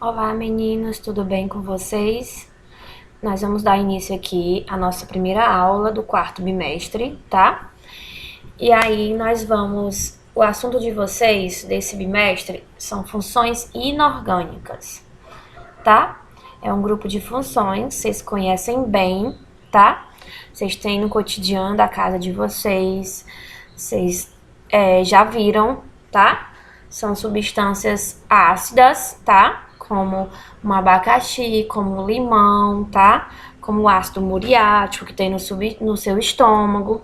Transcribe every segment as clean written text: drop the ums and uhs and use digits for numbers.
Olá meninos, tudo bem com vocês? Nós vamos dar início aqui à nossa primeira aula do quarto bimestre, tá? E aí o assunto de vocês desse bimestre são funções inorgânicas, tá? É um grupo de funções, vocês conhecem bem, tá? Vocês têm no cotidiano da casa de vocês, vocês já viram, tá? São substâncias ácidas, tá? Como um abacaxi, como o limão, tá? Como o ácido muriático que tem no seu estômago.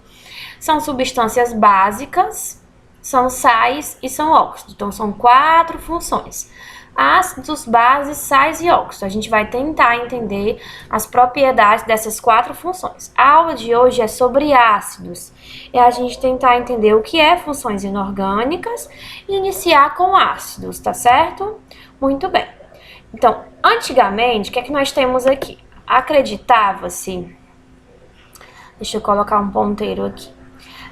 São substâncias básicas, são sais e são óxidos. Então, são 4 funções. Ácidos, bases, sais e óxidos. A gente vai tentar entender as propriedades dessas 4 funções. A aula de hoje é sobre ácidos. É a gente tentar entender o que é funções inorgânicas e iniciar com ácidos, tá certo? Muito bem. Então, antigamente, o que é que nós temos aqui? Acreditava-se... Deixa eu colocar um ponteiro aqui.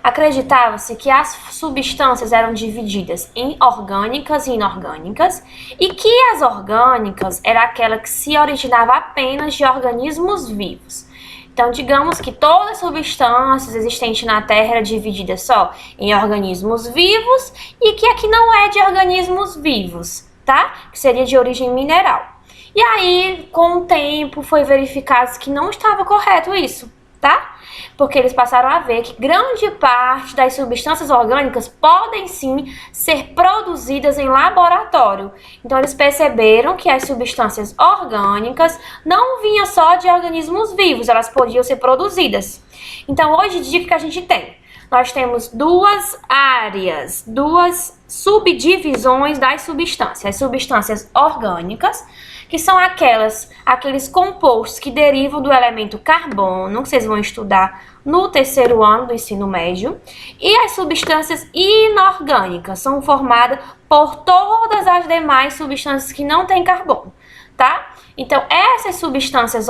Acreditava-se que as substâncias eram divididas em orgânicas e inorgânicas e que as orgânicas era aquela que se originava apenas de organismos vivos. Então, digamos que todas as substâncias existentes na Terra era dividida só em organismos vivos e que aqui não é de organismos vivos, tá? Que seria de origem mineral. E aí, com o tempo, foi verificado que não estava correto isso, tá? Porque eles passaram a ver que grande parte das substâncias orgânicas podem sim ser produzidas em laboratório. Então eles perceberam que as substâncias orgânicas não vinham só de organismos vivos, elas podiam ser produzidas. Então hoje em dia o que a gente tem? Nós temos duas áreas, duas subdivisões das substâncias. As substâncias orgânicas, que são aqueles compostos que derivam do elemento carbono, que vocês vão estudar no terceiro ano do ensino médio. E as substâncias inorgânicas são formadas por todas as demais substâncias que não têm carbono, tá? Então, essas substâncias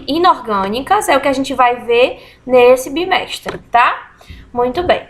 inorgânicas é o que a gente vai ver nesse bimestre, tá? Muito bem.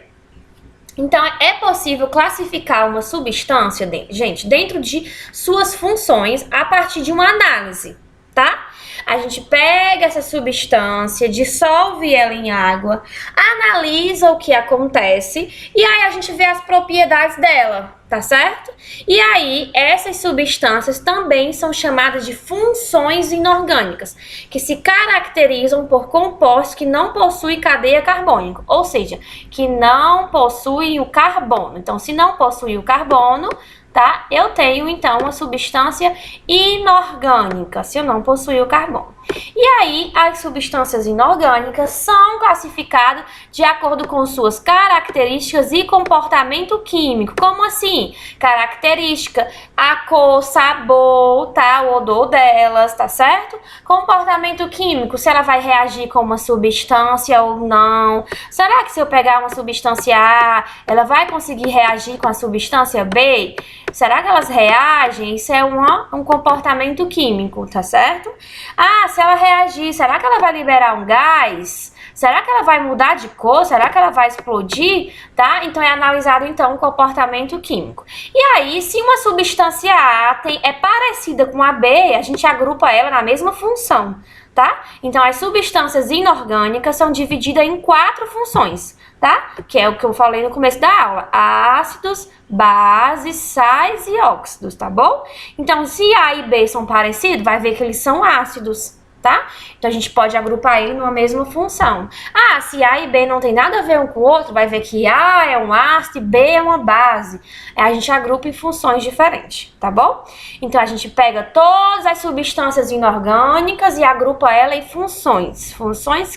Então, é possível classificar uma substância, gente, dentro de suas funções a partir de uma análise, tá? A gente pega essa substância, dissolve ela em água, analisa o que acontece e aí a gente vê as propriedades dela, tá certo? E aí, essas substâncias também são chamadas de funções inorgânicas, que se caracterizam por compostos que não possuem cadeia carbônica, ou seja, que não possuem o carbono. Então, se não possui o carbono, tá? Eu tenho, então, uma substância inorgânica, se eu não possuir o carbono. E aí, as substâncias inorgânicas são classificadas de acordo com suas características e comportamento químico. Como assim? Característica, a cor, sabor, tá? O odor delas, tá certo? Comportamento químico, se ela vai reagir com uma substância ou não. Será que se eu pegar uma substância A, ela vai conseguir reagir com a substância B? Será que elas reagem? Isso é um comportamento químico, tá certo? Ah, se ela reagir, será que ela vai liberar um gás? Será que ela vai mudar de cor? Será que ela vai explodir? Tá? Então, é analisado, então, o comportamento químico. E aí, se uma substância A é parecida com a B, a gente agrupa ela na mesma função, tá? Então, as substâncias inorgânicas são divididas em 4 funções, tá? Que é o que eu falei no começo da aula. Ácidos, bases, sais e óxidos, tá bom? Então, se A e B são parecidos, vai ver que eles são ácidos, tá? Então, a gente pode agrupar ele numa mesma função. Ah, se A e B não tem nada a ver um com o outro, vai ver que A é um ácido e B é uma base. Aí a gente agrupa em funções diferentes, tá bom? Então, a gente pega todas as substâncias inorgânicas e agrupa ela em funções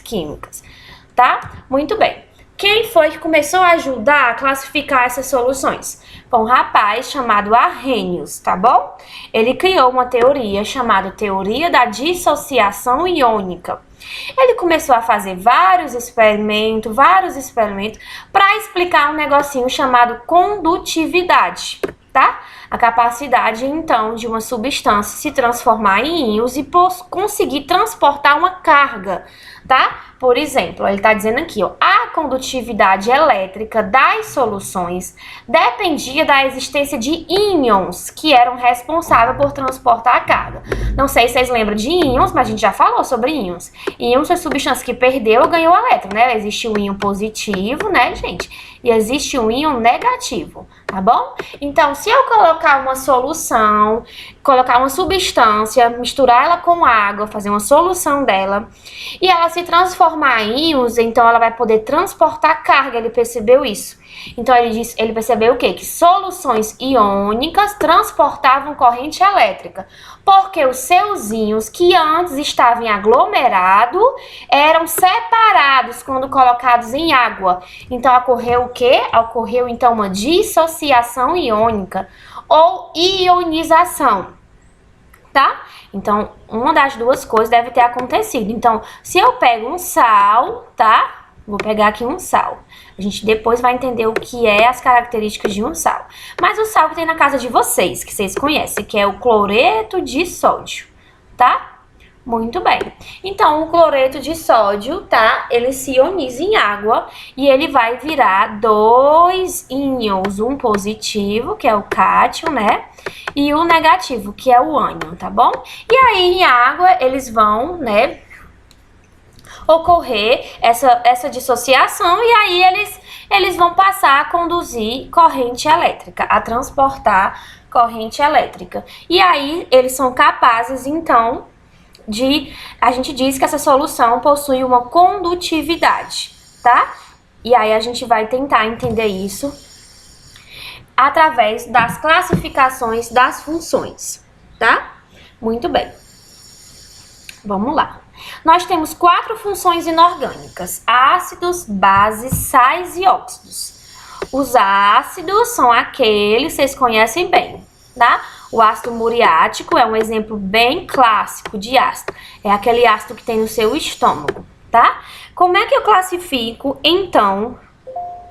químicas, tá? Muito bem. Quem foi que começou a ajudar a classificar essas soluções? Foi um rapaz chamado Arrhenius, tá bom? Ele criou uma teoria chamada teoria da dissociação iônica. Ele começou a fazer vários experimentos para explicar um negocinho chamado condutividade, tá? A capacidade, então, de uma substância se transformar em íons e conseguir transportar uma carga, tá? Por exemplo, ele está dizendo aqui, ó, a condutividade elétrica das soluções dependia da existência de íons, que eram responsáveis por transportar a carga. Não sei se vocês lembram de íons, mas a gente já falou sobre íons. Íons é substância que perdeu ou ganhou elétron, né? Existe o íon positivo, né, gente? E existe um íon negativo, tá bom? Então, se eu colocar uma solução, colocar uma substância, misturar ela com água, fazer uma solução dela, e ela se transformar em íons, então ela vai poder transportar carga, ele percebeu isso. Então, ele percebeu o quê? Que soluções iônicas transportavam corrente elétrica, porque os seus íons, que antes estavam em aglomerado, eram separados quando colocados em água. Então, ocorreu o quê? Ocorreu, então, uma dissociação iônica ou ionização, tá? Então, uma das duas coisas deve ter acontecido. Então, se eu pego um sal, tá? Vou pegar aqui um sal. A gente depois vai entender o que é as características de um sal. Mas o sal que tem na casa de vocês, que vocês conhecem, que é o cloreto de sódio, tá? Muito bem. Então, o cloreto de sódio, tá? Ele se ioniza em água e ele vai virar dois íons, um positivo, que é o cátion, né? E o negativo, que é o ânion, tá bom? E aí, em água, eles vão, né, ocorrer essa dissociação e aí eles vão passar a conduzir corrente elétrica, a transportar corrente elétrica. E aí eles são capazes, então, a gente diz que essa solução possui uma condutividade, tá? E aí a gente vai tentar entender isso através das classificações das funções, tá? Muito bem. Vamos lá. Nós temos 4 funções inorgânicas: ácidos, bases, sais e óxidos. Os ácidos são aqueles que vocês conhecem bem, tá? O ácido muriático é um exemplo bem clássico de ácido. É aquele ácido que tem no seu estômago, tá? Como é que eu classifico, então,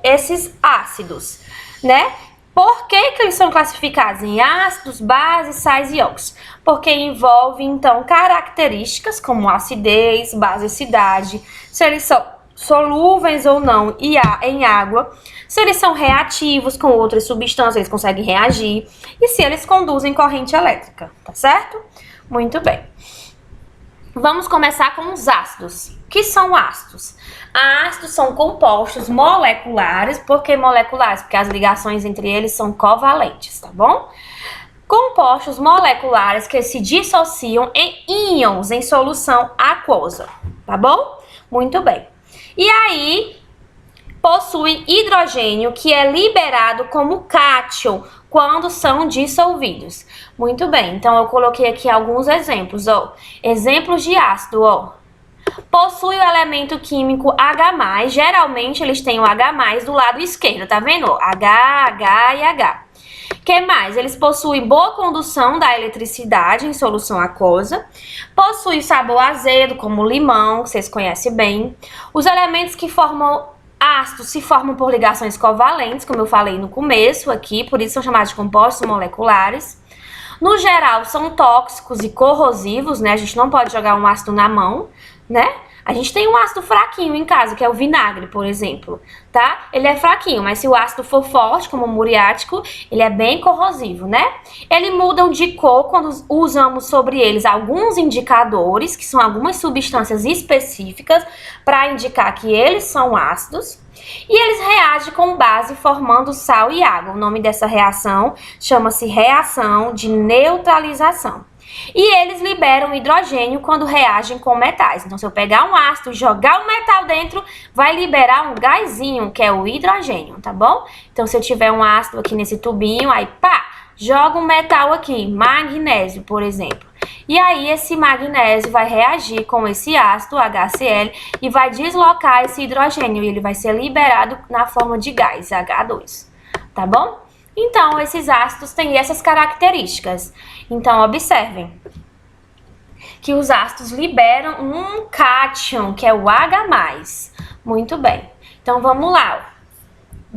esses ácidos, né? Por que eles são classificados em ácidos, bases, sais e óxidos? Porque envolve, então, características como acidez, basicidade, se eles são solúveis ou não em água, se eles são reativos com outras substâncias, eles conseguem reagir, e se eles conduzem corrente elétrica, tá certo? Muito bem. Vamos começar com os ácidos. O que são ácidos? Ácidos são compostos moleculares. Por que moleculares? Porque as ligações entre eles são covalentes, tá bom? Compostos moleculares que se dissociam em íons em solução aquosa, tá bom? Muito bem. E aí, possui hidrogênio que é liberado como cátion quando são dissolvidos. Muito bem, então eu coloquei aqui alguns exemplos, ó. Exemplos de ácido, ó. Possui o elemento químico H+, geralmente eles têm o H+, do lado esquerdo, tá vendo? H, H e H. Que mais? Eles possuem boa condução da eletricidade em solução aquosa, possui sabor azedo, como limão, que vocês conhecem bem. Os elementos que formam ácidos se formam por ligações covalentes, como eu falei no começo aqui, por isso são chamados de compostos moleculares. No geral, são tóxicos e corrosivos, né? A gente não pode jogar um ácido na mão, né? A gente tem um ácido fraquinho em casa, que é o vinagre, por exemplo, tá? Ele é fraquinho, mas se o ácido for forte, como o muriático, ele é bem corrosivo, né? Eles mudam de cor quando usamos sobre eles alguns indicadores, que são algumas substâncias específicas para indicar que eles são ácidos. E eles reagem com base formando sal e água. O nome dessa reação chama-se reação de neutralização. E eles liberam hidrogênio quando reagem com metais. Então, se eu pegar um ácido e jogar um metal dentro, vai liberar um gásinho, que é o hidrogênio, tá bom? Então, se eu tiver um ácido aqui nesse tubinho, aí pá, joga um metal aqui, magnésio, por exemplo. E aí, esse magnésio vai reagir com esse ácido, HCl, e vai deslocar esse hidrogênio. E ele vai ser liberado na forma de gás, H2, tá bom? Então, esses ácidos têm essas características. Então, observem que os ácidos liberam um cátion, que é o H+. Muito bem. Então, vamos lá.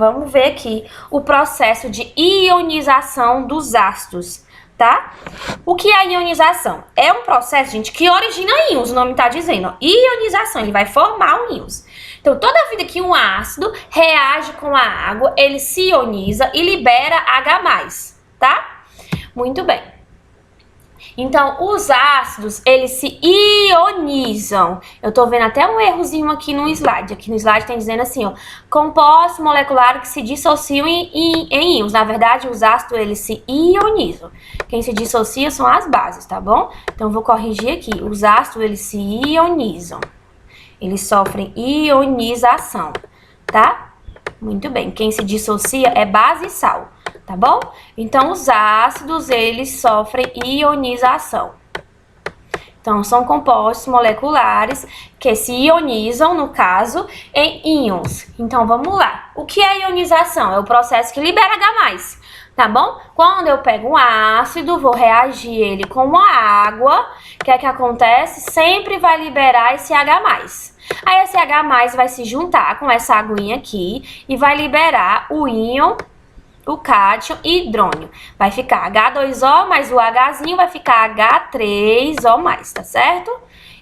vamos ver aqui o processo de ionização dos ácidos, tá? O que é ionização? É um processo, gente, que origina íons, o nome tá dizendo, ó, ionização, ele vai formar um íons. Então, toda vida que um ácido reage com a água, ele se ioniza e libera H+, tá? Muito bem. Então, os ácidos, eles se ionizam. Eu tô vendo até um errozinho aqui no slide. Aqui no slide tem dizendo assim, ó, compostos moleculares que se dissociam em íons. Na verdade, os ácidos, eles se ionizam. Quem se dissocia são as bases, tá bom? Então, eu vou corrigir aqui. Os ácidos, eles se ionizam. Eles sofrem ionização, tá? Muito bem. Quem se dissocia é base e sal, tá bom? Então, os ácidos, eles sofrem ionização. Então, são compostos moleculares que se ionizam, no caso, em íons. Então, vamos lá. O que é ionização? É o processo que libera H+, tá bom? Quando eu pego um ácido, vou reagir ele com a água, o que é que acontece? Sempre vai liberar esse H+. Aí esse H+ vai se juntar com essa aguinha aqui e vai liberar o íon, o cátion e hidrônio. Vai ficar H2O mais o Hzinho vai ficar H3O+, tá certo?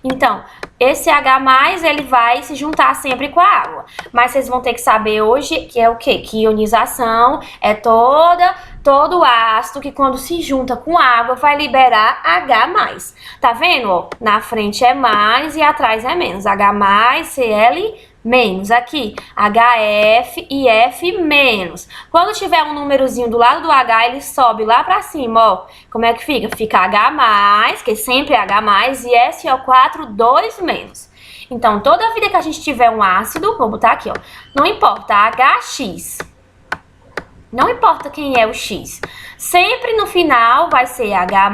Então, esse H+, ele vai se juntar sempre com a água. Mas vocês vão ter que saber hoje que é o quê? Que ionização é todo ácido que quando se junta com água vai liberar H+. Tá vendo? Ó, na frente é mais e atrás é menos. H+, Cl menos. Aqui, HF e F menos. Quando tiver um númerozinho do lado do H, ele sobe lá pra cima, ó. Como é que fica? Fica H+, que sempre é H+, e SO4, 2 menos. Então, toda vida que a gente tiver um ácido, vou botar aqui, ó. Não importa, HX. Não importa quem é o X. Sempre no final vai ser H+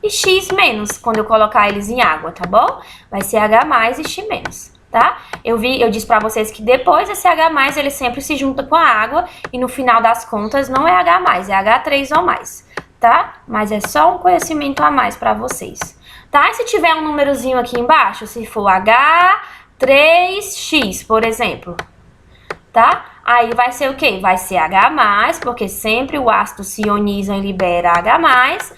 e X menos, quando eu colocar eles em água, tá bom? Vai ser H+ e X menos. Tá? Eu disse pra vocês que depois esse H+, ele sempre se junta com a água e no final das contas não é H+, é H3O+, tá? Mas é só um conhecimento a mais pra vocês, tá? E se tiver um númerozinho aqui embaixo, se for H3X, por exemplo, tá? Aí vai ser o quê? Vai ser H+, porque sempre o ácido se ioniza e libera H+, mais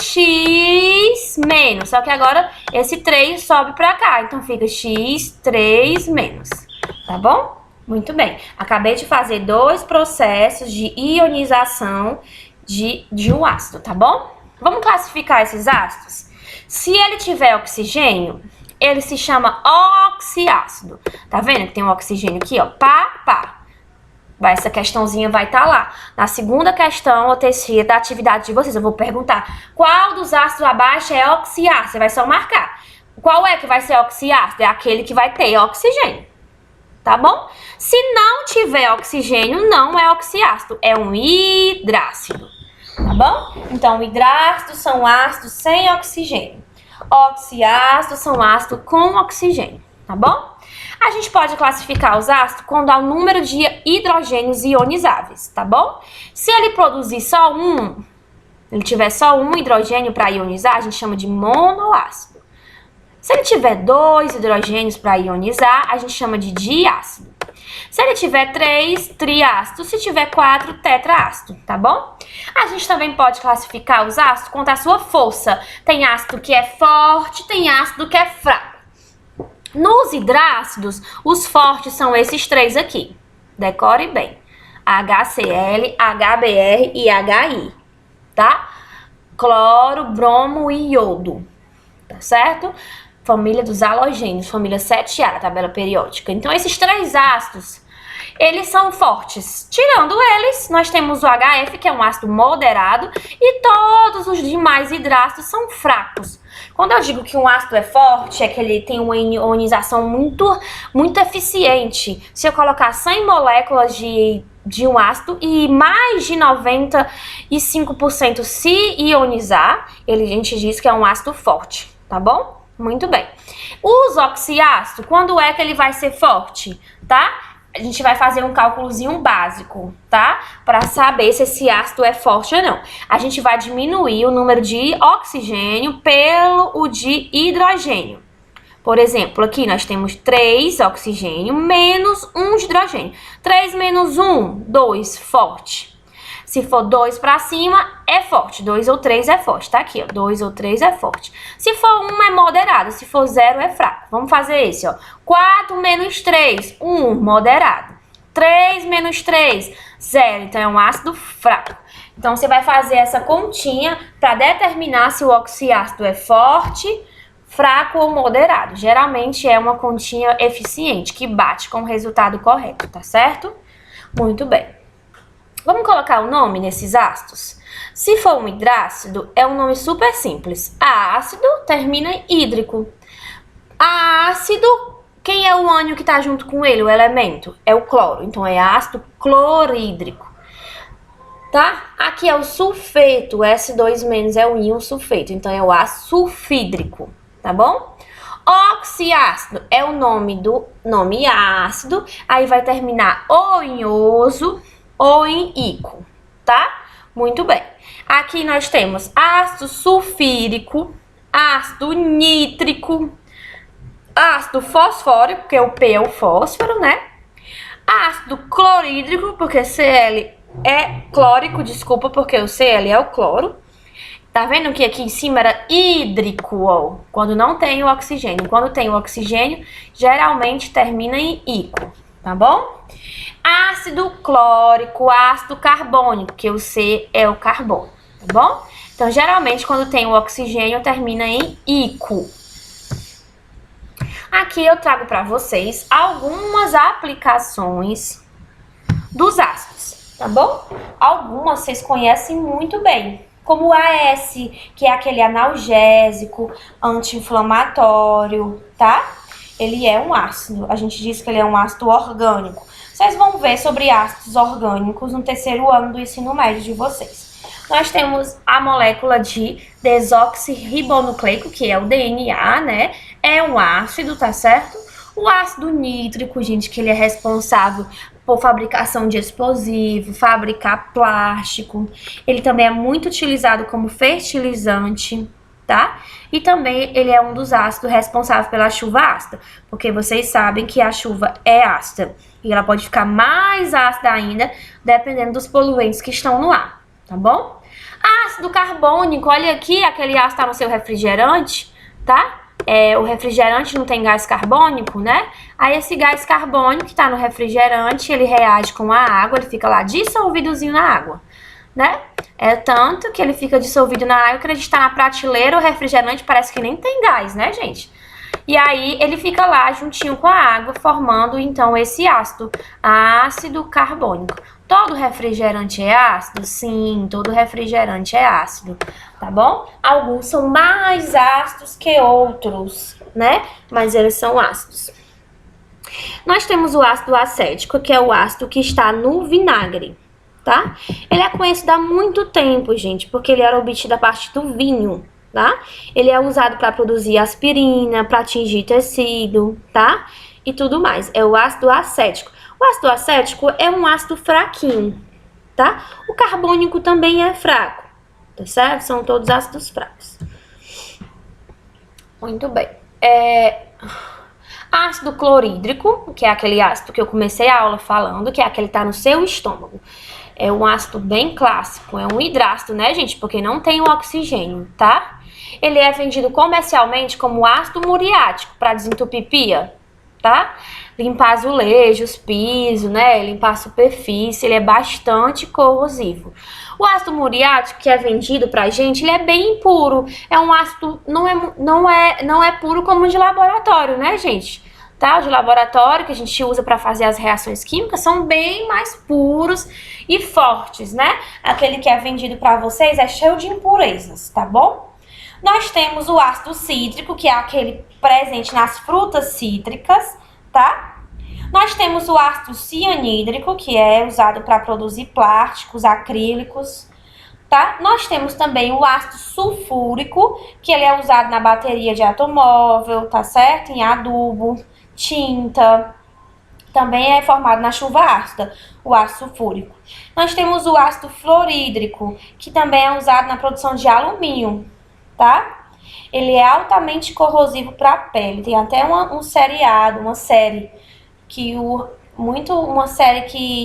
X menos. Só que agora esse 3 sobe pra cá, então fica X3 menos, tá bom? Muito bem. Acabei de fazer 2 processos de ionização de um ácido, tá bom? Vamos classificar esses ácidos? Se ele tiver oxigênio, ele se chama oxiácido. Tá vendo que tem um oxigênio aqui, ó? Pá. Essa questãozinha vai estar lá. Na segunda questão ou terceira da atividade de vocês, eu vou perguntar qual dos ácidos abaixo é oxiácido. Você vai só marcar. Qual é que vai ser oxiácido? É aquele que vai ter oxigênio. Tá bom? Se não tiver oxigênio, não é oxiácido. É um hidrácido. Tá bom? Então, hidrácidos são ácidos sem oxigênio. Oxiácidos são ácidos com oxigênio, tá bom? A gente pode classificar os ácidos quando há um número de hidrogênios ionizáveis, tá bom? Se ele produzir só ele tiver só um hidrogênio para ionizar, a gente chama de monoácido. Se ele tiver 2 hidrogênios para ionizar, a gente chama de diácido. Se ele tiver 3, triácido. Se tiver 4, tetraácido, tá bom? A gente também pode classificar os ácidos quanto à sua força. Tem ácido que é forte, tem ácido que é fraco. Nos hidrácidos, os fortes são esses 3 aqui. Decore bem. HCl, HBr e HI, tá? Cloro, bromo e iodo, tá certo? Família dos halogênios, família 7A, tabela periódica. Então, esses 3 ácidos, eles são fortes. Tirando eles, nós temos o HF, que é um ácido moderado, e todos os demais hidrácidos são fracos. Quando eu digo que um ácido é forte, é que ele tem uma ionização muito eficiente. Se eu colocar 100 moléculas de um ácido e mais de 95% se ionizar, a gente diz que é um ácido forte, tá bom? Muito bem. Os oxiácidos, quando é que ele vai ser forte, tá? A gente vai fazer um cálculozinho básico, tá? Para saber se esse ácido é forte ou não. A gente vai diminuir o número de oxigênio pelo de hidrogênio. Por exemplo, aqui nós temos 3 oxigênio menos 1 de hidrogênio. 3 menos 1, 2, forte. Se for 2 para cima, é forte. 2 ou 3 é forte. Tá aqui, ó. 2 ou 3 é forte. Se for 1, é moderado. Se for 0, é fraco. Vamos fazer esse, ó. 4 menos 3, 1, moderado. 3 menos 3, 0. Então, é um ácido fraco. Então, você vai fazer essa continha para determinar se o oxiácido é forte, fraco ou moderado. Geralmente, é uma continha eficiente, que bate com o resultado correto, tá certo? Muito bem. Vamos colocar o nome nesses ácidos? Se for um hidrácido, é um nome super simples. Ácido termina em hídrico. Ácido, quem é o ânion que está junto com ele, o elemento? É o cloro. Então, é ácido clorídrico. Tá? Aqui é o sulfeto. S2- é o íon sulfeto. Então, é o ácido sulfídrico. Tá bom? Oxiácido é o nome do nome ácido. Aí vai terminar ou em oso ou em ico, tá? Muito bem. Aqui nós temos ácido sulfírico, ácido nítrico, ácido fosfórico, porque o P é o fósforo, né? Ácido clorídrico, porque Cl é clórico, desculpa, porque o Cl é o cloro. Tá vendo que aqui em cima era hídrico, ó, quando não tem o oxigênio. Quando tem o oxigênio, geralmente termina em ico, tá bom? Ácido clórico, ácido carbônico, que o C é o carbono, tá bom? Então, geralmente, quando tem o oxigênio, termina em ico. Aqui eu trago para vocês algumas aplicações dos ácidos, tá bom? Algumas vocês conhecem muito bem, como o AS, que é aquele analgésico, anti-inflamatório, tá? Ele é um ácido, a gente diz que ele é um ácido orgânico. Vocês vão ver sobre ácidos orgânicos no terceiro ano do ensino médio de vocês. Nós temos a molécula de desoxirribonucleico, que é o DNA, né? É um ácido, tá certo? O ácido nítrico, gente, que ele é responsável por fabricação de explosivo, fabricar plástico. Ele também é muito utilizado como fertilizante, tá? E também ele é um dos ácidos responsáveis pela chuva ácida, porque vocês sabem que a chuva é ácida e ela pode ficar mais ácida ainda, dependendo dos poluentes que estão no ar, tá bom? Ácido carbônico, olha aqui, aquele ácido tá no seu refrigerante, tá? O refrigerante não tem gás carbônico, né? Aí esse gás carbônico que tá no refrigerante, ele reage com a água, ele fica lá dissolvidozinho na água, né? É tanto que ele fica dissolvido na água que a gente tá na prateleira, o refrigerante parece que nem tem gás, né, gente? E aí ele fica lá juntinho com a água, formando então esse ácido carbônico. Todo refrigerante é ácido? Sim, todo refrigerante é ácido, tá bom? Alguns são mais ácidos que outros, né? Mas eles são ácidos. Nós temos o ácido acético, que é o ácido que está no vinagre, tá? Ele é conhecido há muito tempo, gente, porque ele era obtido a partir do vinho, tá? Ele é usado para produzir aspirina, para tingir tecido, tá? E tudo mais. É o ácido acético. O ácido acético é um ácido fraquinho, tá? O carbônico também é fraco, tá certo? São todos ácidos fracos. Muito bem. Ácido clorídrico, que é aquele ácido que eu comecei a aula falando, que é aquele que tá no seu estômago. É um ácido bem clássico, é um hidrácido, né, gente? Porque não tem o oxigênio, tá? Ele é vendido comercialmente como ácido muriático para desentupir pia, tá? Limpar azulejos, piso, né? Limpar a superfície, ele é bastante corrosivo. O ácido muriático que é vendido pra gente, ele é bem impuro. É um ácido, não é puro como o de laboratório, né, gente? Tá? O de laboratório que a gente usa para fazer as reações químicas são bem mais puros e fortes, né? Aquele que é vendido para vocês é cheio de impurezas, tá bom? Nós temos o ácido cítrico, que é aquele presente nas frutas cítricas, tá? Nós temos o ácido cianídrico, que é usado para produzir plásticos, acrílicos, tá? Nós temos também o ácido sulfúrico, que ele é usado na bateria de automóvel, tá certo? Em adubo, tinta. Também é formado na chuva ácida, o ácido sulfúrico. Nós temos o ácido fluorídrico, que também é usado na produção de alumínio, tá? Ele é altamente corrosivo para a pele. Tem até um seriado, uma série que uma série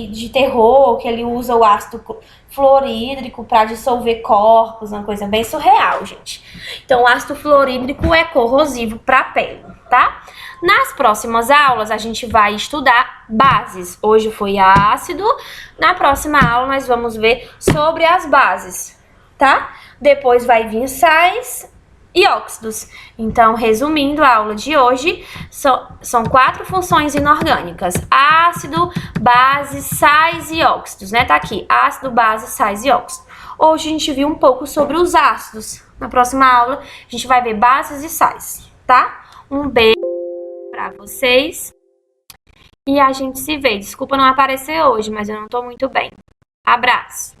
de terror, que ele usa o ácido fluorídrico para dissolver corpos, uma coisa bem surreal, gente. Então, o ácido fluorídrico é corrosivo para a pele, tá? Nas próximas aulas, a gente vai estudar bases. Hoje foi ácido, na próxima aula nós vamos ver sobre as bases, tá? Depois vai vir sais e óxidos. Então, resumindo a aula de hoje, são 4 funções inorgânicas: ácido, base, sais e óxidos, né? Tá aqui, ácido, base, sais e óxidos. Hoje a gente viu um pouco sobre os ácidos. Na próxima aula, a gente vai ver bases e sais, tá? Um beijo pra vocês e a gente se vê. Desculpa não aparecer hoje, mas eu não tô muito bem. Abraço!